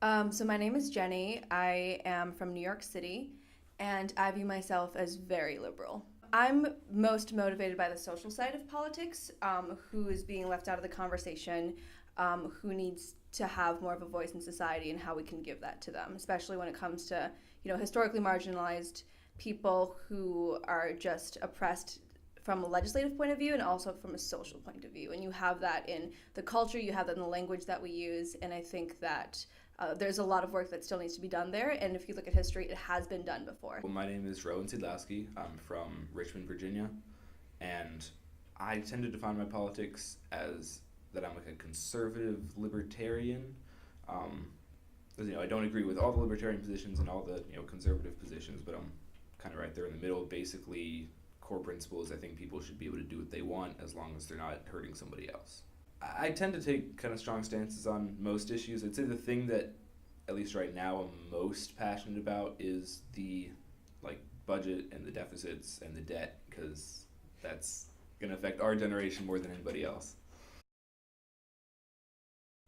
So my name is Jenny. I am from New York City, and I view myself as very liberal. I'm most motivated by the social side of politics, who is being left out of the conversation, who needs to have more of a voice in society, and how we can give that to them, especially when it comes to historically marginalized people who are just oppressed from a legislative point of view and also from a social point of view. And you have that in the culture, you have that in the language that we use, and I think that there's a lot of work that still needs to be done there. And if you look at history, it has been done before. Well, my name is Rowan Sidlowski. I'm from Richmond, Virginia, and I tend to define my politics as that I'm like a conservative libertarian. Um, 'Cause, I don't agree with all the libertarian positions and all the conservative positions, but I'm kind of right there in the middle. Basically, core principles. I think people should be able to do what they want as long as they're not hurting somebody else. I tend to take kind of strong stances on most issues. I'd say the thing that, at least right now, I'm most passionate about is the budget and the deficits and the debt, because that's going to affect our generation more than anybody else.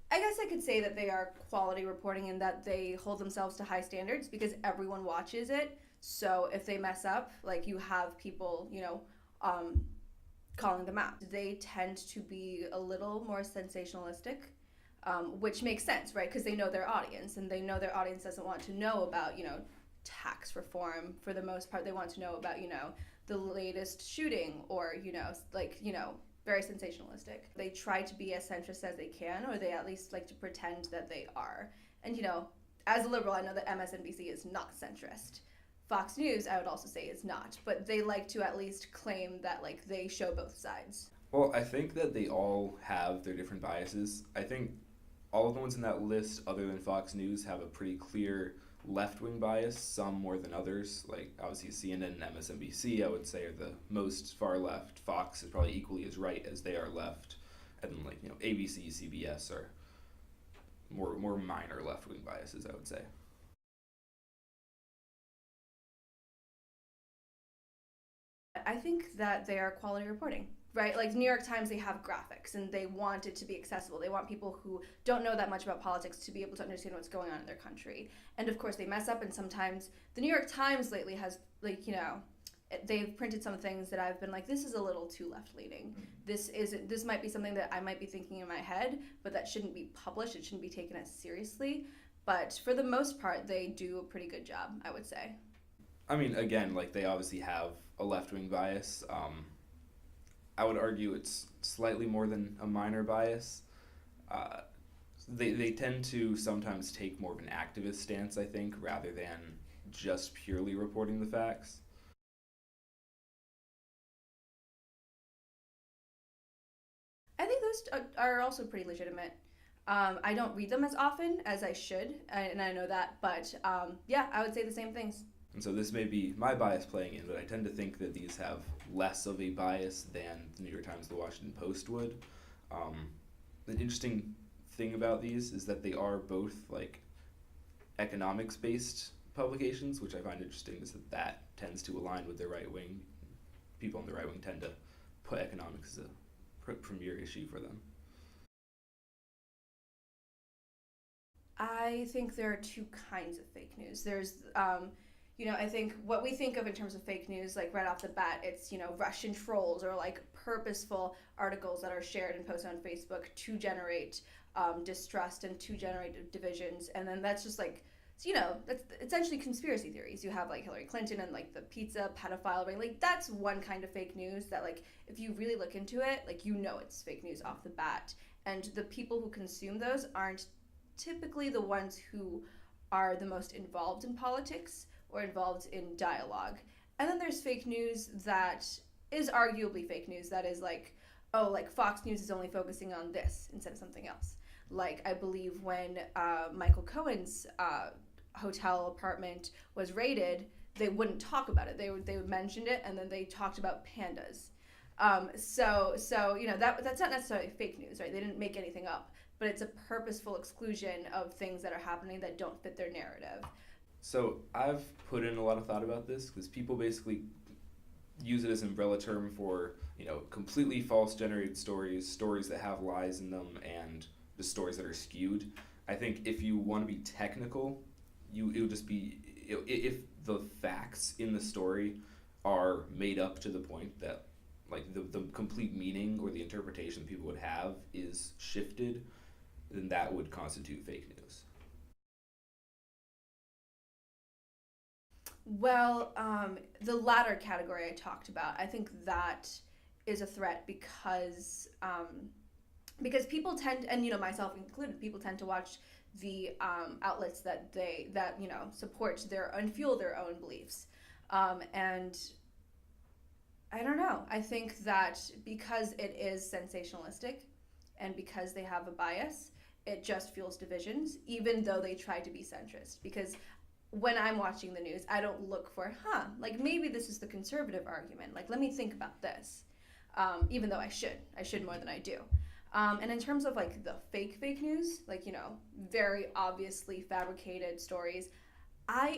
I guess I could say that they are quality reporting in that they hold themselves to high standards because everyone watches it. So if they mess up, you have people, calling them out. They tend to be a little more sensationalistic, which makes sense, right? Because they know their audience, and they know their audience doesn't want to know about, tax reform for the most part. They want to know about, the latest shooting or, very sensationalistic. They try to be as centrist as they can, or they at least like to pretend that they are. And, as a liberal, I know that MSNBC is not centrist. Fox News, I would also say, is not, but they like to at least claim that they show both sides. Well, I think that they all have their different biases. I think all of the ones in that list, other than Fox News, have a pretty clear left-wing bias, some more than others. Obviously, CNN and MSNBC, I would say, are the most far left. Fox is probably equally as right as they are left. And then, ABC, CBS are more minor left-wing biases, I would say. I think that they are quality reporting, right? Like New York Times, they have graphics and they want it to be accessible. They want people who don't know that much about politics to be able to understand what's going on in their country. And of course, they mess up, and sometimes the New York Times lately has, they've printed some things that I've been like, this is a little too left-leaning. This might be something that I might be thinking in my head, but that shouldn't be published. It shouldn't be taken as seriously. But for the most part, they do a pretty good job, I would say. I mean, again, they obviously have a left-wing bias. I would argue it's slightly more than a minor bias. They tend to sometimes take more of an activist stance, I think, rather than just purely reporting the facts. I think those are also pretty legitimate. I don't read them as often as I should, and I know that, but yeah, I would say the same things. And so this may be my bias playing in, but I tend to think that these have less of a bias than the New York Times, the Washington Post would. The interesting thing about these is that they are both economics-based publications, which I find interesting, is that tends to align with the right wing. People on the right wing tend to put economics as a premier issue for them. I think there are two kinds of fake news. There's I think what we think of in terms of fake news, right off the bat, it's, Russian trolls or purposeful articles that are shared and posted on Facebook to generate distrust and to generate divisions. And then that's just that's essentially conspiracy theories. You have Hillary Clinton and the pizza pedophile ring. That's one kind of fake news that if you really look into it, it's fake news off the bat. And the people who consume those aren't typically the ones who are the most involved in politics or involved in dialogue. And then there's fake news that is arguably fake news that is Fox News is only focusing on this instead of something else. I believe when Michael Cohen's hotel apartment was raided, they wouldn't talk about it. They would mention it, and then they talked about pandas. So that's not necessarily fake news, right? They didn't make anything up, but it's a purposeful exclusion of things that are happening that don't fit their narrative. So I've put in a lot of thought about this because people basically use it as an umbrella term for, completely false generated stories that have lies in them, and the stories that are skewed. I think if you want to be technical, it'll just be if the facts in the story are made up to the point that like the complete meaning or the interpretation people would have is shifted, then that would constitute fake news. Well, the latter category I talked about, I think that is a threat because people tend, and myself included, people tend to watch the outlets that support their and fuel their own beliefs, and I don't know. I think that because it is sensationalistic, and because they have a bias, it just fuels divisions, even though they try to be centrist. Because when I'm watching the news, I don't look for, like maybe this is the conservative argument. Like, let me think about this. Even though I should more than I do. And in terms of like the fake news, like, very obviously fabricated stories,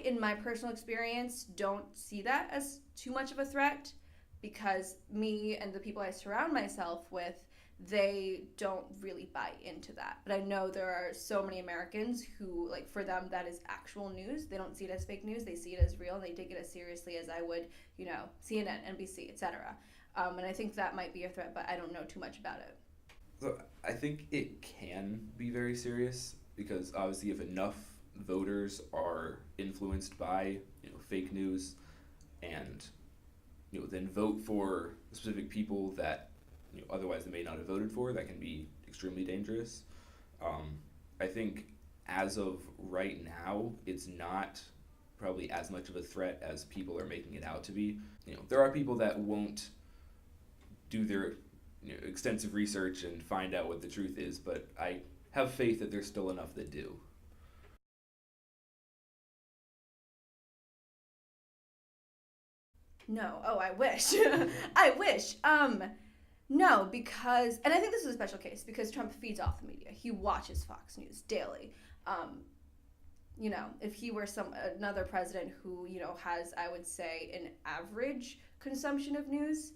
in my personal experience, don't see that as too much of a threat because me and the people I surround myself with, they don't really buy into that. But I know there are so many Americans who, like, for them, that is actual news. They don't see it as fake news. They see it as real. They take it as seriously as I would, CNN, NBC, etc. And I think that might be a threat, but I don't know too much about it. So I think it can be very serious because obviously if enough voters are influenced by fake news and then vote for specific people that otherwise they may not have voted for, that can be extremely dangerous. I think as of right now, it's not probably as much of a threat as people are making it out to be. There are people that won't do their extensive research and find out what the truth is, but I have faith that there's still enough that do. No. Oh, I wish. I wish. No, because, and I think this is a special case because Trump feeds off the media. He watches Fox News daily. If he were another president who, has, I would say, an average consumption of news,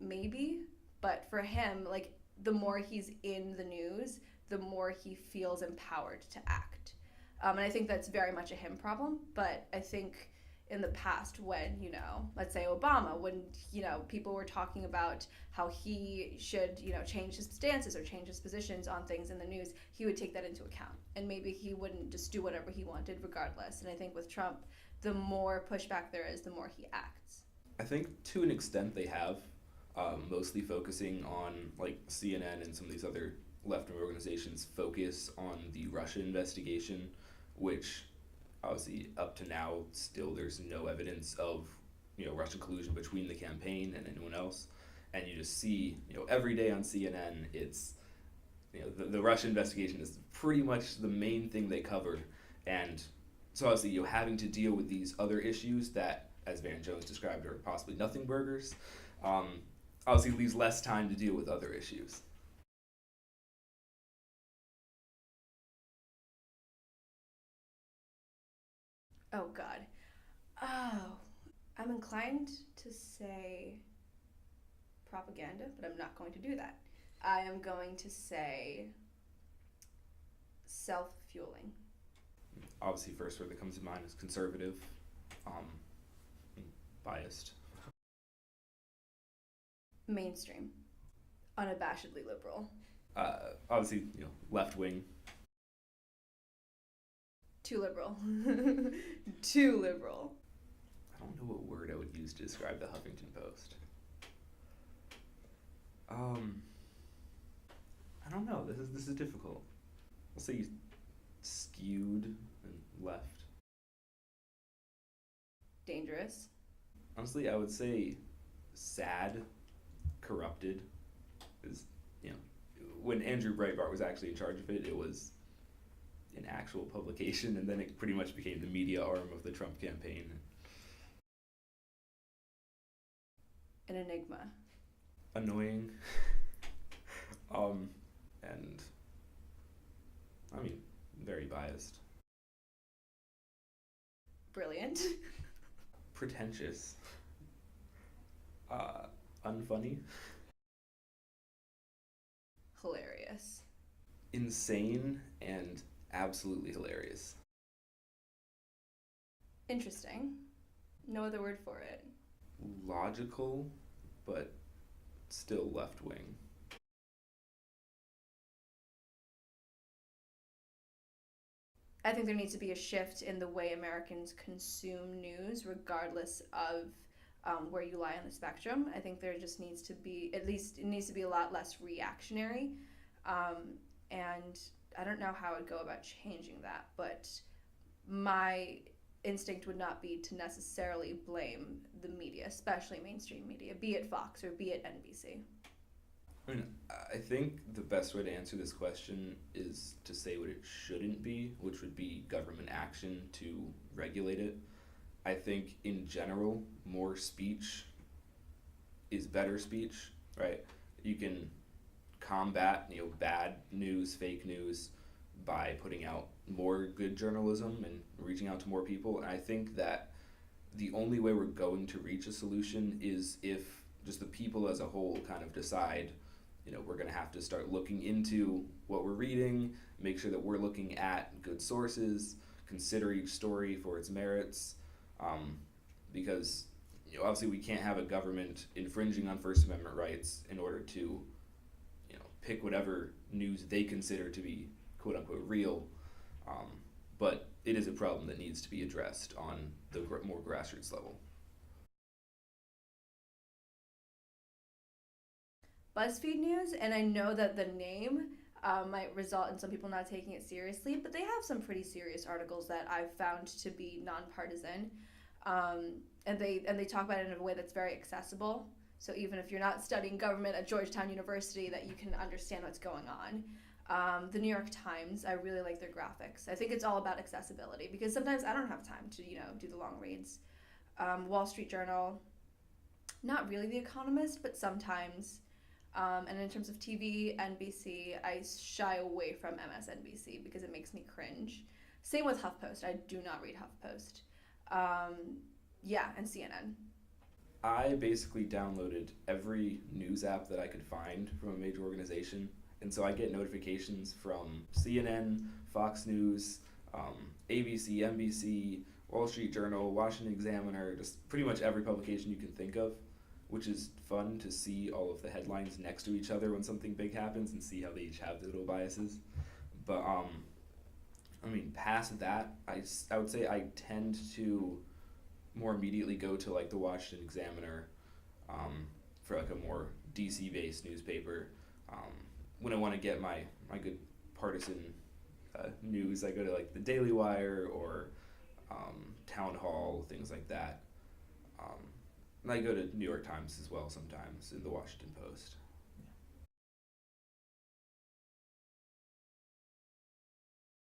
maybe. But for him, like, the more he's in the news, the more he feels empowered to act. And I think that's very much a him problem. But I think in the past when, let's say Obama, when, people were talking about how he should, change his stances or change his positions on things in the news, he would take that into account. And maybe he wouldn't just do whatever he wanted regardless. And I think with Trump, the more pushback there is, the more he acts. I think to an extent they have, mostly focusing on like CNN and some of these other left-wing organizations focus on the Russia investigation, which obviously up to now still there's no evidence of Russian collusion between the campaign and anyone else, and you just see every day on CNN it's the Russia investigation is pretty much the main thing they cover, and so obviously having to deal with these other issues that, as Van Jones described, are possibly nothing burgers, obviously leaves less time to deal with other issues. Oh, God. Oh, I'm inclined to say propaganda, but I'm not going to do that. I am going to say self-fueling. Obviously, first word that comes to mind is conservative, um, biased. Mainstream. Unabashedly liberal. Obviously, left wing. Too liberal. Too liberal. I don't know what word I would use to describe the Huffington Post. I don't know. This is difficult. I'll say skewed and left. Dangerous. Honestly, I would say sad, corrupted. Is when Andrew Breitbart was actually in charge of it, it was an actual publication, and then it pretty much became the media arm of the Trump campaign. An enigma. Annoying. And I mean, very biased. Brilliant. Pretentious. Unfunny. Hilarious. Insane and absolutely hilarious. Interesting. No other word for it. Logical, but still left wing. I think there needs to be a shift in the way Americans consume news, regardless of where you lie on the spectrum. I think there just needs to be, at least, it needs to be a lot less reactionary. And I don't know how I'd go about changing that, but my instinct would not be to necessarily blame the media, especially mainstream media, be it Fox or be it NBC. I mean, I think the best way to answer this question is to say what it shouldn't be, which would be government action to regulate it. I think in general, more speech is better speech, right? You can combat, bad news, fake news by putting out more good journalism and reaching out to more people. And I think that the only way we're going to reach a solution is if just the people as a whole kind of decide, we're going to have to start looking into what we're reading, make sure that we're looking at good sources, consider each story for its merits, because obviously we can't have a government infringing on First Amendment rights in order to pick whatever news they consider to be quote unquote real, but it is a problem that needs to be addressed on the more grassroots level. BuzzFeed News, and I know that the name might result in some people not taking it seriously, but they have some pretty serious articles that I've found to be nonpartisan, and they talk about it in a way that's very accessible. So even if you're not studying government at Georgetown University, that you can understand what's going on. The New York Times, I really like their graphics. I think it's all about accessibility because sometimes I don't have time to do the long reads. Wall Street Journal, not really The Economist, but sometimes. And in terms of TV, NBC, I shy away from MSNBC because it makes me cringe. Same with HuffPost. I do not read HuffPost. And CNN. I basically downloaded every news app that I could find from a major organization, and so I get notifications from CNN, Fox News, ABC, NBC, Wall Street Journal, Washington Examiner, just pretty much every publication you can think of, which is fun to see all of the headlines next to each other when something big happens and see how they each have their little biases. But past that, I would say I tend to more immediately go to like the Washington Examiner for like a more DC based newspaper. When I want to get my good partisan news, I go to like the Daily Wire or Town Hall, things like that. And I go to New York Times as well sometimes, and the Washington Post.